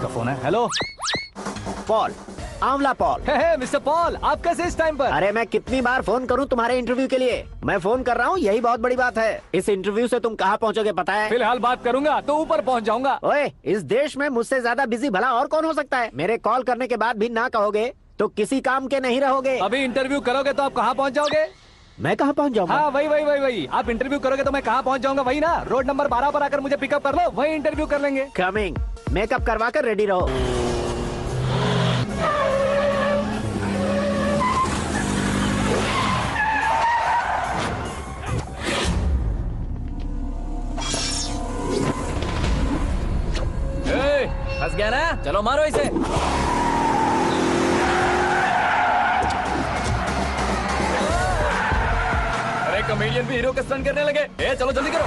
किसका फोन है? Hello Paul, आंवला पॉल। हे मिस्टर पॉल, आप कैसे इस टाइम पर? अरे मैं कितनी बार फोन करूं तुम्हारे इंटरव्यू के लिए? मैं फोन कर रहा हूं, यही बहुत बड़ी बात है। इस इंटरव्यू से तुम कहां पहुंचोगे पता है? फिलहाल बात करूंगा तो ऊपर पहुंच जाऊंगा। ओए, इस देश में मुझसे ज्यादा बिजी भला और कौन हो सकता है? मेरे कॉल करने के बाद भी ना कहोगे तो किसी काम के नहीं रहोगे। अभी इंटरव्यू करोगे तो आप कहाँ पहुँच जाओगे? मैं कहां पहुंच जाऊंगा? हाँ वही। आप इंटरव्यू करोगे तो मैं कहाँ पहुँच जाऊंगा? वही ना, रोड नंबर 12 पर आकर मुझे पिकअप कर लो, वही इंटरव्यू कर लेंगे। कमिंग। मेकअप करवा कर रेडी रहो। फंस गया ना, चलो मारो इसे। अरे कॉमेडियन भी हीरो के स्टंट करने लगे। चलो जल्दी करो।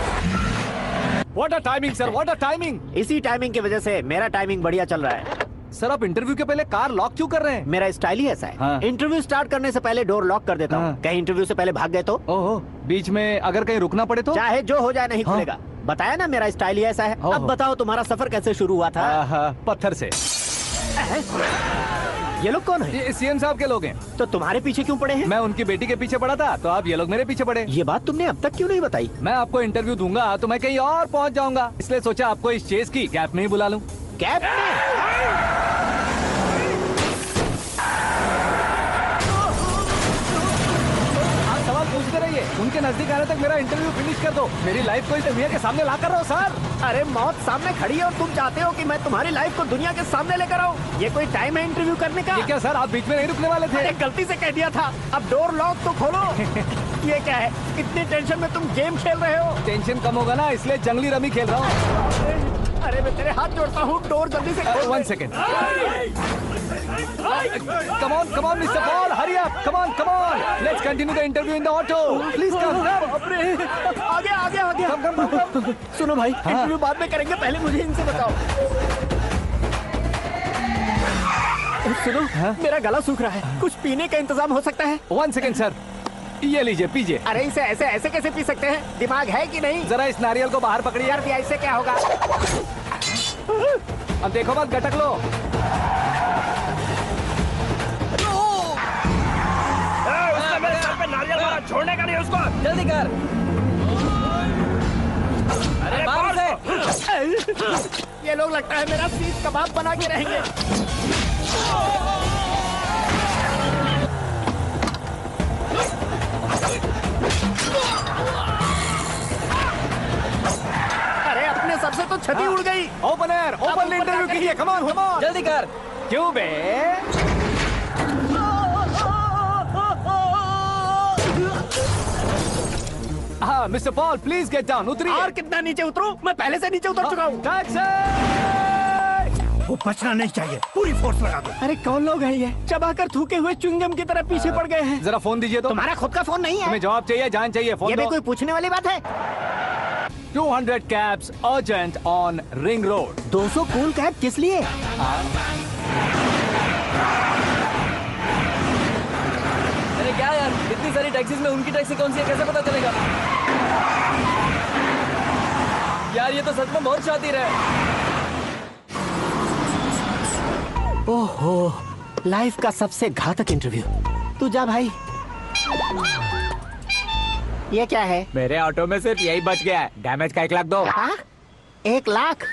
What a timing sir, what a timing. इसी टाइमिंग की वजह से मेरा टाइमिंग बढ़िया चल रहा है। सर आप इंटरव्यू के पहले कार लॉक क्यों कर रहे हैं? मेरा स्टाइल ही ऐसा है। हाँ। इंटरव्यू स्टार्ट करने से पहले डोर लॉक कर देता हूँ। हाँ। कहीं इंटरव्यू से पहले भाग गए तो? ओहो, बीच में अगर कहीं रुकना पड़े तो? चाहे जो हो जाए नहीं हाँ। खुलेगा। बताया ना मेरा स्टाइल ही ऐसा है। ओहो। अब बताओ तुम्हारा सफर कैसे शुरू हुआ था? पत्थर से। ये लोग कौन है? ये सीएम साहब के लोग हैं। तो तुम्हारे पीछे क्यों पड़े हैं? मैं उनकी बेटी के पीछे पड़ा था तो आप ये लोग मेरे पीछे पड़े। ये बात तुमने अब तक क्यों नहीं बताई? मैं आपको इंटरव्यू दूंगा तो मैं कहीं और पहुंच जाऊंगा, इसलिए सोचा आपको इस चेस की कैप में ही बुला लूं। कैब में? आप सवाल पूछते रहिए, उनके नजदीक आने तक मेरा इंटरव्यू फिनिश कर दो। मेरी लाइफ को इस दुनिया के सामने ला कर रहो सर। अरे मौत सामने खड़ी है और तुम चाहते हो कि मैं तुम्हारी लाइफ को दुनिया के सामने लेकर आऊं? ये कोई टाइम है इंटरव्यू करने का? ये क्या सर, आप बीच में नहीं रुकने वाले थे? अरे गलती से कह दिया था। अब डोर लॉक तो खोलो। ये क्या है? इतनी टेंशन में तुम गेम खेल रहे हो? टेंशन कम होगा ना, इसलिए जंगली रमी खेल रहा हूँ। अरे मैं तेरे हाथ जोड़ता हूँ, डोर जल्दी से खोल। 1 second. Come on, Mr. Paul, hurry up. Come on. Let's continue the interview in the auto. Please come. आगे। Come. सुनो भाई, इंटरव्यू बाद में करेंगे, पहले मुझे इनसे बताओ। सुनो, मेरा गला सूख रहा है, कुछ पीने का इंतजाम हो सकता है? 1 सेकेंड सर, ये लीजिए पीजिए। अरे इसे ऐसे कैसे पी सकते हैं? दिमाग है कि नहीं? जरा इस नारियल को बाहर पकड़िए। यार भी ऐसे क्या होगा? अब देखो मत, गटक लो। मेरे सर पे नारियल मारा, छोड़ने का नहीं उसको। जल्दी कर। अरे मार उसे। ये लोग लगता है मेरा सीख कबाब बना के रहेंगे। अरे अपने सबसे तो छठी उड़ गई। ओपन एयर, ओपन इंटरव्यू कीजिए। कम ऑन जल्दी कर। क्यों बे? हाँ mister Paul, please get down. उतरिए। और कितना नीचे उतरूं? मैं पहले से नीचे उतर चुका हूँ। टैक्सी। वो बचना नहीं चाहिए, पूरी फोर्स लगा दो। अरे कौन लोग हैं ये? चबाकर थूके हुए च्युइंगम की तरह पीछे पड़ गए हैं। जरा फोन दीजिए तो। तुम्हारा खुद का फोन नहीं है? तुम्हें जवाब चाहिए, जान चाहिए, फोन ये भी दो। कोई पूछने वाली बात है? 200 cabs urgent on Ring Road. 200 cool cab किस लिए? अरे क्या यार, इतनी सारी टैक्सीज में उनकी टैक्सी कौन सी है, कैसे पता चलेगा? यार ये तो सच में बहुत शातिर है। ओहो, लाइफ का सबसे घातक इंटरव्यू। तू जा भाई। ये क्या है? मेरे ऑटो में सिर्फ यही बच गया है। डैमेज का 1 लाख दो। 1 लाख?